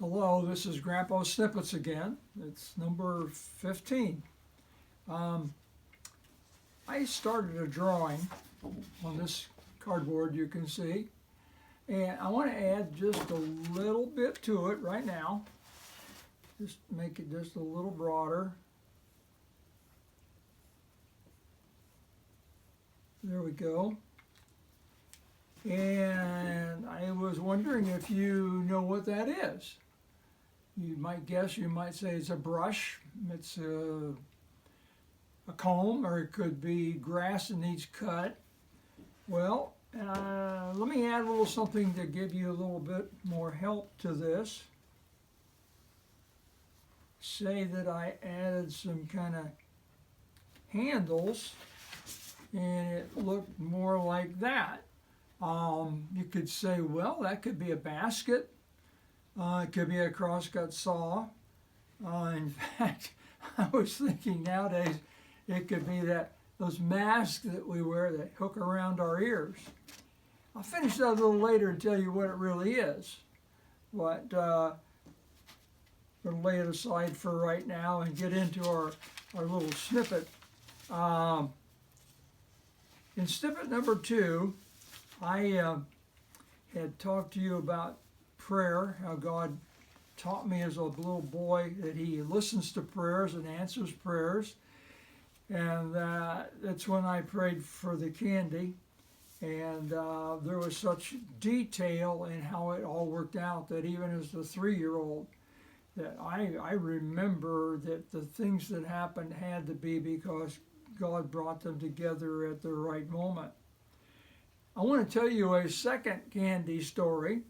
Hello, this is Grandpa Snippets again. It's number 15. Um, I started a drawing on this cardboard you can see, and I want to add just a little bit to it right now. Just make it just a little broader. There we go. And I was wondering if you know what that is. You might guess, you might say it's a brush, it's a comb, or it could be grass that needs cut. Well, let me add a little something to give you a little bit more help to this. Say that I added some kind of handles, and it looked more like that. You could say, well, that could be a basket. It could be a crosscut saw. In fact, I was thinking nowadays it could be those masks that we wear that hook around our ears. I'll finish that a little later and tell you what it really is. But we'll lay it aside for right now and get into our little snippet. In snippet number 2, I had talked to you about prayer, how God taught me as a little boy that He listens to prayers and answers prayers. And that's when I prayed for the candy. And there was such detail in how it all worked out that even as a 3-year-old, that I remember that the things that happened had to be because God brought them together at the right moment. I want to tell you a second candy story.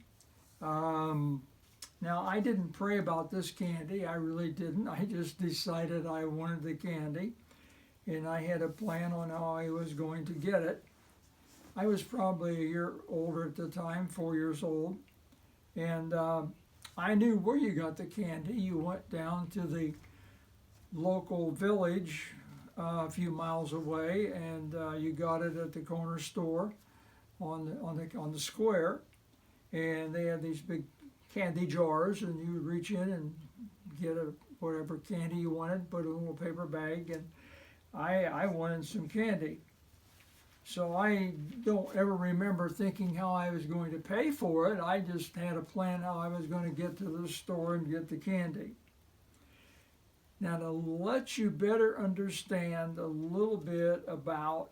Now, I didn't pray about this candy. I really didn't. I just decided I wanted the candy, and I had a plan on how I was going to get it. I was probably a year older at the time, 4 years old, and I knew where you got the candy. You went down to the local village a few miles away, and you got it at the corner store on the square, and they had these big candy jars, and you would reach in and get whatever candy you wanted, put a little paper bag, and I wanted some candy. So I don't ever remember thinking how I was going to pay for it. I just had a plan how I was going to get to the store and get the candy. Now, to let you better understand a little bit about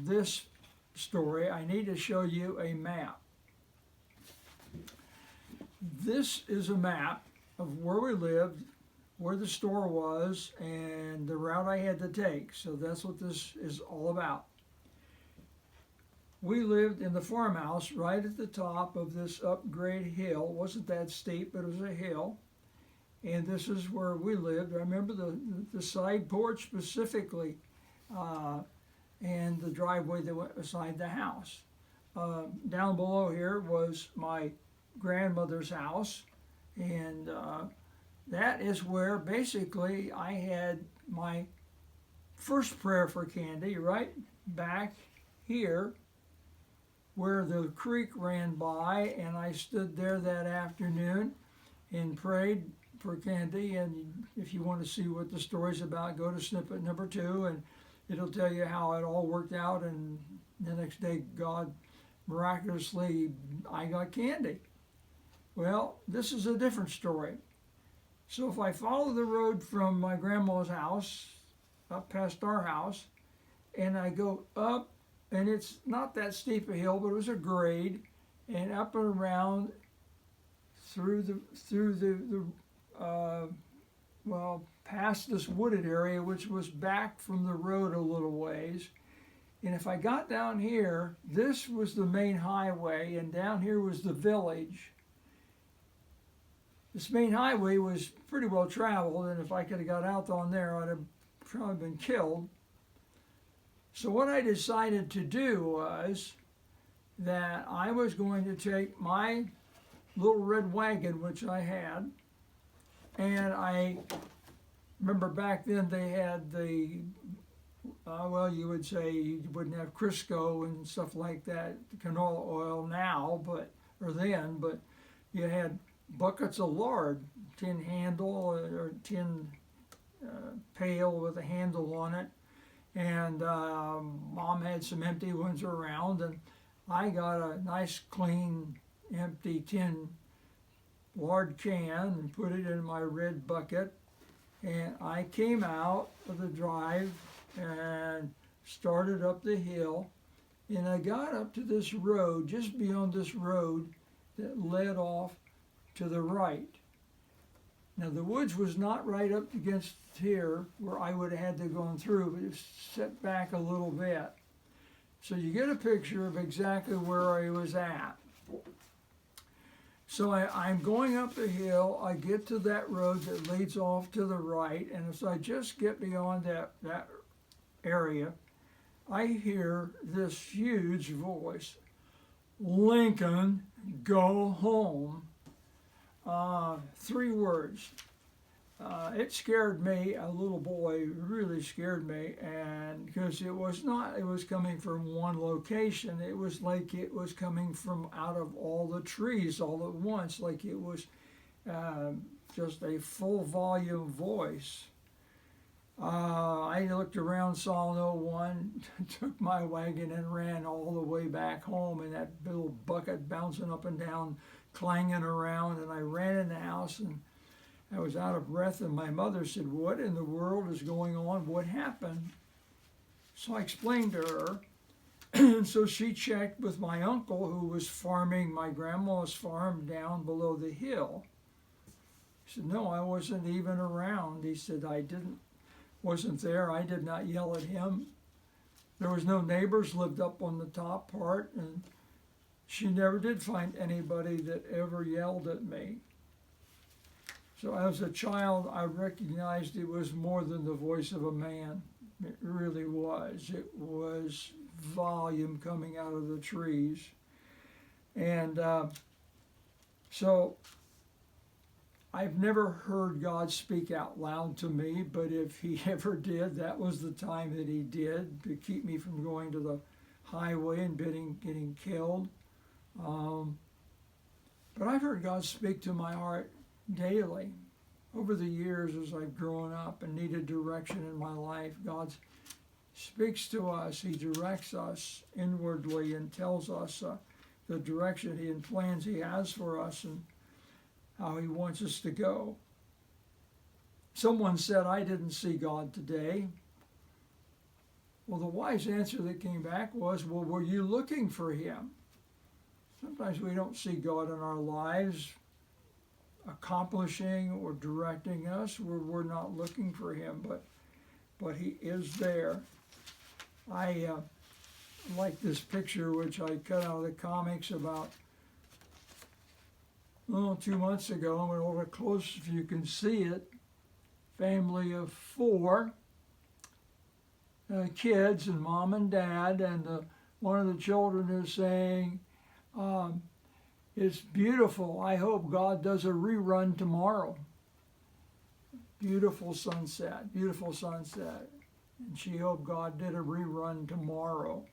this story, I need to show you a map. This is a map of where we lived, where the store was, and the route I had to take. So that's what this is all about. We lived in the farmhouse right at the top of this upgrade hill. It wasn't that steep, but it was a hill. And this is where we lived. I remember the side porch specifically, and the driveway that went beside the house. Down below here was my grandmother's house, and that is where basically I had my first prayer for candy, right back here where the creek ran by, and I stood there that afternoon and prayed for candy. And if you want to see what the story's about, go to snippet number 2, and it'll tell you how it all worked out, and the next day, God, miraculously, I got candy. Well, this is a different story. So if I follow the road from my grandma's house, up past our house, and I go up, and it's not that steep a hill, but it was a grade, and up and around through the past this wooded area, which was back from the road a little ways. And if I got down here, this was the main highway, and down here was the village. This main highway was pretty well traveled, and if I could have got out on there, I'd have probably been killed. So what I decided to do was that I was going to take my little red wagon, which I had, and I remember back then they had the, you would say you wouldn't have Crisco and stuff like that, canola oil now, but you had buckets of lard, tin handle or tin pail with a handle on it, and Mom had some empty ones around, and I got a nice clean empty tin lard can and put it in my red bucket, and I came out of the drive and started up the hill, and I got up to this road, just beyond this road that led off to the right. Now the woods was not right up against here where I would have had to go through, but it's set back a little bit. So you get a picture of exactly where I was at. So I'm going up the hill, I get to that road that leads off to the right, and as I just get beyond that area, I hear this huge voice, "Lincoln, go home." 3 words. It scared me, a little boy, really scared me, and because it was coming from one location, it was like it was coming from out of all the trees all at once, like it was just a full volume voice. I looked around, saw no one, took my wagon and ran all the way back home, and that little bucket bouncing up and down, clanging around, and I ran in the house, and I was out of breath, and my mother said, "What in the world is going on? What happened?" So I explained to her, and so she checked with my uncle who was farming my grandma's farm down below the hill. He said, "No, I wasn't even around." He said, wasn't there. I did not yell at him. There was no neighbors, lived up on the top part, and she never did find anybody that ever yelled at me. So as a child, I recognized it was more than the voice of a man. It really was. It was volume coming out of the trees. And so I've never heard God speak out loud to me, but if he ever did, that was the time that he did, to keep me from going to the highway and getting killed. But I've heard God speak to my heart daily. Over the years, as I've grown up and needed direction in my life, God speaks to us. He directs us inwardly and tells us the direction and plans he has for us and how he wants us to go. Someone said, "I didn't see God today." Well, the wise answer that came back was, "Well, were you looking for him?" Sometimes we don't see God in our lives accomplishing or directing us. We're not looking for him, but he is there. I like this picture, which I cut out of the comics about 2 months ago. I went over close if you can see it. Family of 4 kids and mom and dad, and one of the children is saying, "It's beautiful. I hope God does a rerun tomorrow." Beautiful sunset, beautiful sunset. And she hoped God did a rerun tomorrow.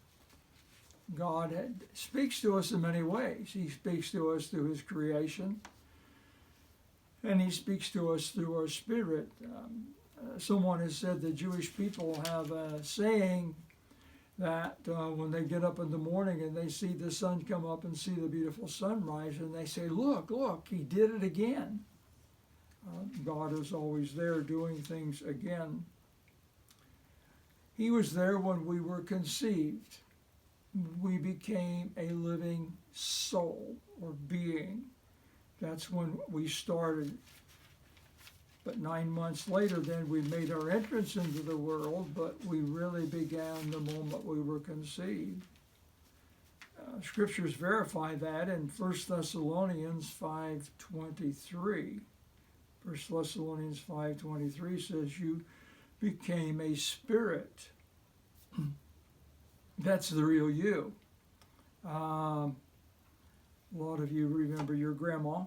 God speaks to us in many ways. He speaks to us through his creation, and he speaks to us through our spirit. Someone has said the Jewish people have a saying that when they get up in the morning and they see the sun come up and see the beautiful sunrise, and they say, look, he did it again. God is always there doing things again. He was there when we were conceived. We became a living soul or being. That's when we started. But 9 months later, then we made our entrance into the world, but we really began the moment we were conceived. Scriptures verify that in 1 Thessalonians 5:23. 1 Thessalonians 5:23 says, "You became a spirit." That's the real you. A lot of you remember your grandma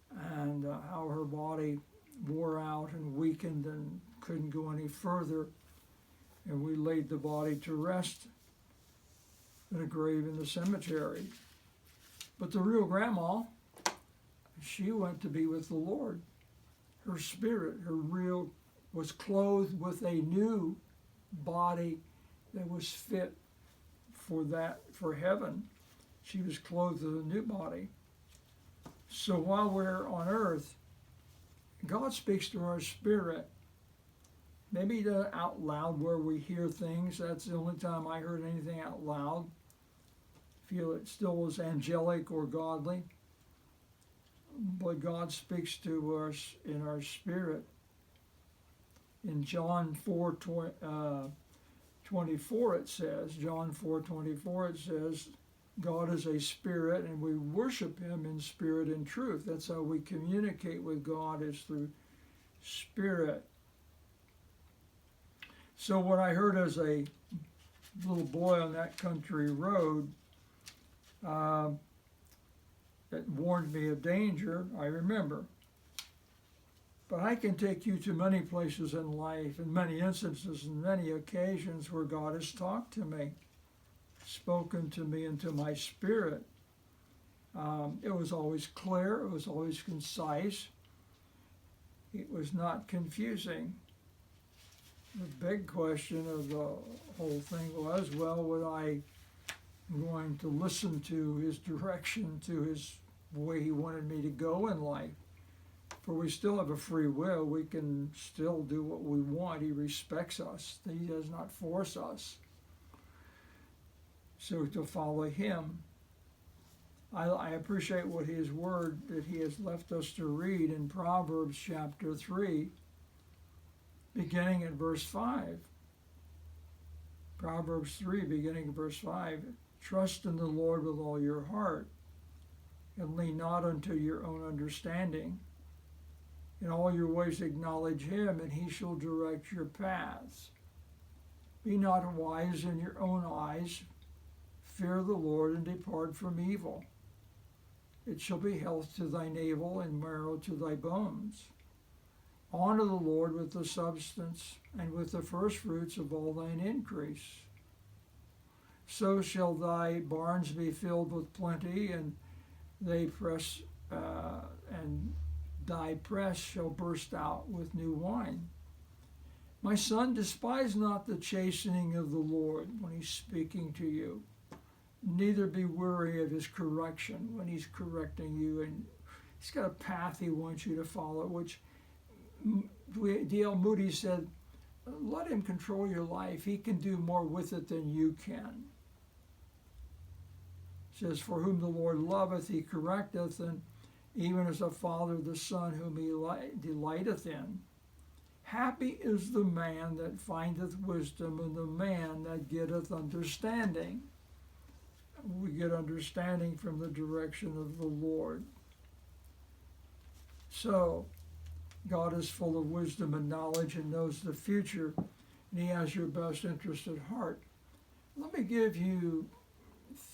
and how her body wore out and weakened and couldn't go any further. And we laid the body to rest in a grave in the cemetery. But the real grandma She went to be with the Lord. Her spirit, her real, was clothed with a new body that was fit for heaven. She was clothed with a new body. So while we're on earth, God speaks to our spirit. Maybe out loud where we hear things. That's the only time I heard anything out loud. Feel it still was angelic or godly. But God speaks to us in our spirit. In John 4:24 it says, John 4:24 it says, God is a spirit and we worship him in spirit and truth. That's how we communicate with God, is through spirit. So what I heard as a little boy on that country road that warned me of danger, I remember. But I can take you to many places in life, in many instances, and many occasions where God has talked to me, spoken to me into my spirit. It was always clear, it was always concise, it was not confusing. The big question of the whole thing was, well, would I going to listen to his direction, to his way he wanted me to go in life? For we still have a free will. We can still do what we want. He respects us. He does not force us. So to follow him. I appreciate what his word that he has left us to read in Proverbs chapter 3, beginning at verse 5. Proverbs 3, beginning at verse 5. Trust in the Lord with all your heart, and lean not unto your own understanding. In all your ways acknowledge him, and he shall direct your paths. Be not wise in your own eyes. Fear the Lord and depart from evil. It shall be health to thy navel and marrow to thy bones. Honor the Lord with the substance and with the first fruits of all thine increase. So shall thy barns be filled with plenty, and thy press shall burst out with new wine. My son, despise not the chastening of the Lord when he's speaking to you. Neither be weary of his correction when he's correcting you. And he's got a path he wants you to follow, which D.L. Moody said, let him control your life. He can do more with it than you can. It says, for whom the Lord loveth, he correcteth, and even as a father the son whom he delighteth in. Happy is the man that findeth wisdom, and the man that getteth understanding. We get understanding from the direction of the Lord. So, God is full of wisdom and knowledge and knows the future, and he has your best interest at heart. Let me give you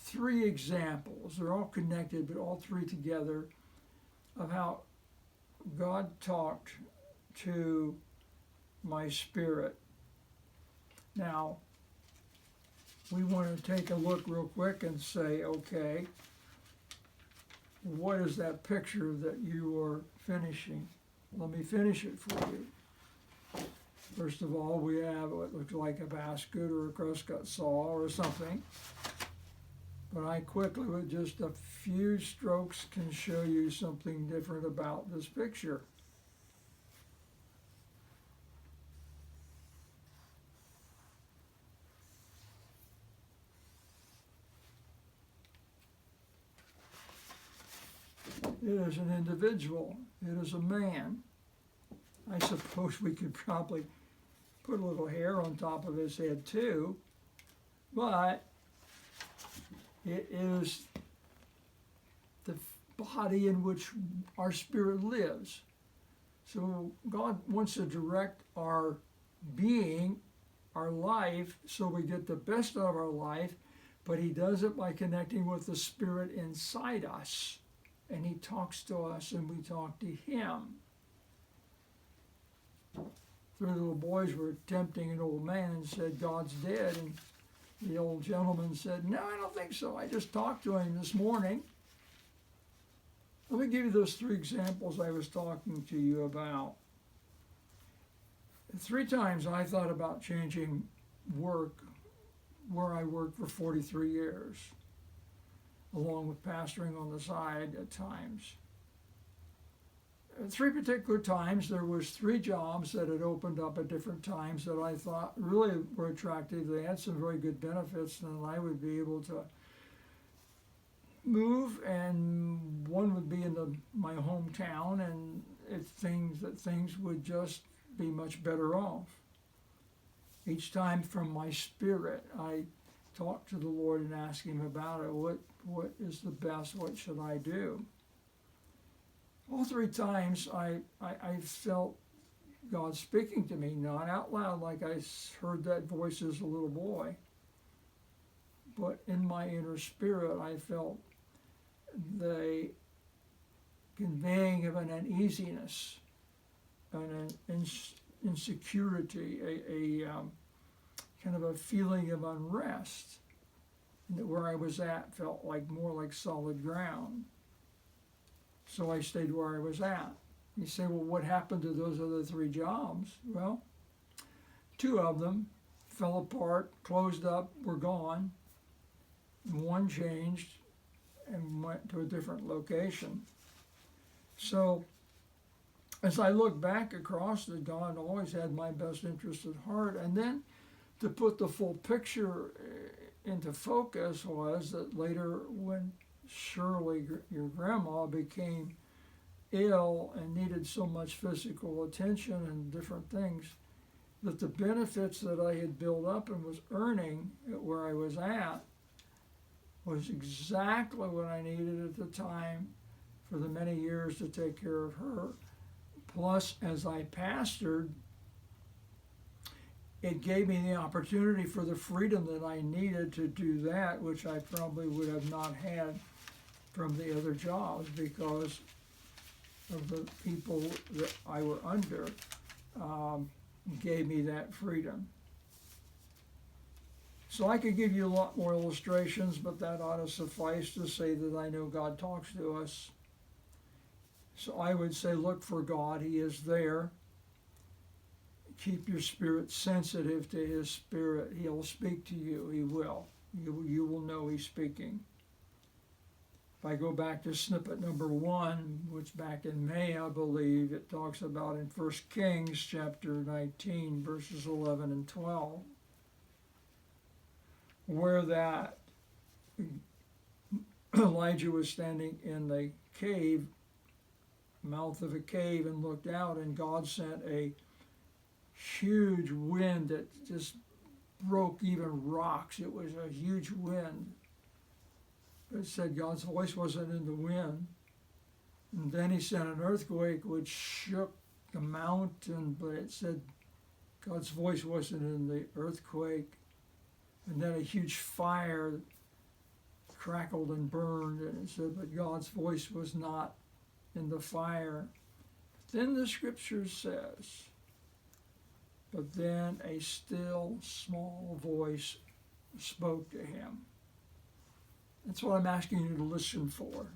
3 examples. They're all connected, but all 3 together, of how God talked to my spirit. Now, we want to take a look real quick and say, okay, what is that picture that you are finishing? Let me finish it for you. First of all, we have what looks like a basket or a crosscut saw or something. But I quickly, with just a few strokes, can show you something different about this picture. It is an individual. It is a man. I suppose we could probably put a little hair on top of his head too, but it is the body in which our spirit lives. So God wants to direct our being, our life, so we get the best out of our life, but he does it by connecting with the spirit inside us. And he talks to us and we talk to him. 3 little boys were tempting an old man and said, God's dead. And the old gentleman said, no, I don't think so. I just talked to him this morning. Let me give you those three examples I was talking to you about. 3 times I thought about changing work where I worked for 43 years, along with pastoring on the side at times. At 3 particular times, there was 3 jobs that had opened up at different times that I thought really were attractive. They had some very good benefits, and I would be able to move, and one would be in my hometown, and things would just be much better off. Each time from my spirit, I talked to the Lord and asked Him about it. What is the best? What should I do? All 3 times I felt God speaking to me, not out loud like I heard that voice as a little boy, but in my inner spirit I felt the conveying of an uneasiness, an insecurity, a kind of a feeling of unrest. And where I was at felt like more like solid ground. So I stayed where I was at. You say, well, what happened to those other 3 jobs? Well, 2 of them fell apart, closed up, were gone. And 1 changed and went to a different location. So as I look back across it, God always had my best interest at heart. And then to put the full picture into focus was that later when Shirley, your grandma, became ill and needed so much physical attention and different things, that the benefits that I had built up and was earning at where I was at was exactly what I needed at the time for the many years to take care of her. Plus, as I pastored, it gave me the opportunity for the freedom that I needed to do that, which I probably would have not had from the other jobs because of the people that I were under gave me that freedom. So I could give you a lot more illustrations, but that ought to suffice to say that I know God talks to us. So I would say look for God. He is there. Keep your spirit sensitive to His Spirit. He'll speak to you. He will. You will know He's speaking. If I go back to snippet number 1, which back in May, I believe, it talks about in 1 Kings chapter 19, verses 11 and 12, where that Elijah was standing in the cave, mouth of a cave, and looked out, and God sent a huge wind that just broke even rocks. It was a huge wind. It said God's voice wasn't in the wind. And then He sent an earthquake which shook the mountain, but it said God's voice wasn't in the earthquake. And then a huge fire crackled and burned, and it said, but God's voice was not in the fire. Then the scripture says, but then a still small voice spoke to him. That's what I'm asking you to listen for.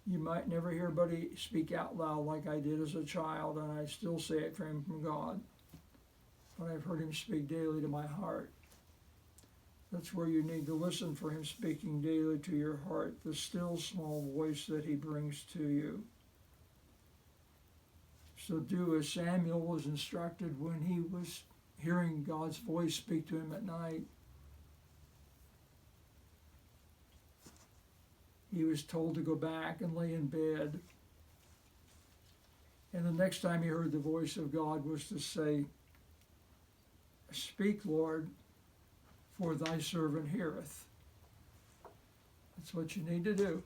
You might never hear anybody speak out loud like I did as a child, and I still say it from God. But I've heard Him speak daily to my heart. That's where you need to listen for Him speaking daily to your heart, the still small voice that He brings to you. So do as Samuel was instructed when he was hearing God's voice speak to him at night. He was told to go back and lay in bed. And the next time he heard the voice of God was to say, speak, Lord, for thy servant heareth. That's what you need to do.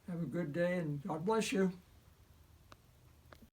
Have a good day, and God bless you.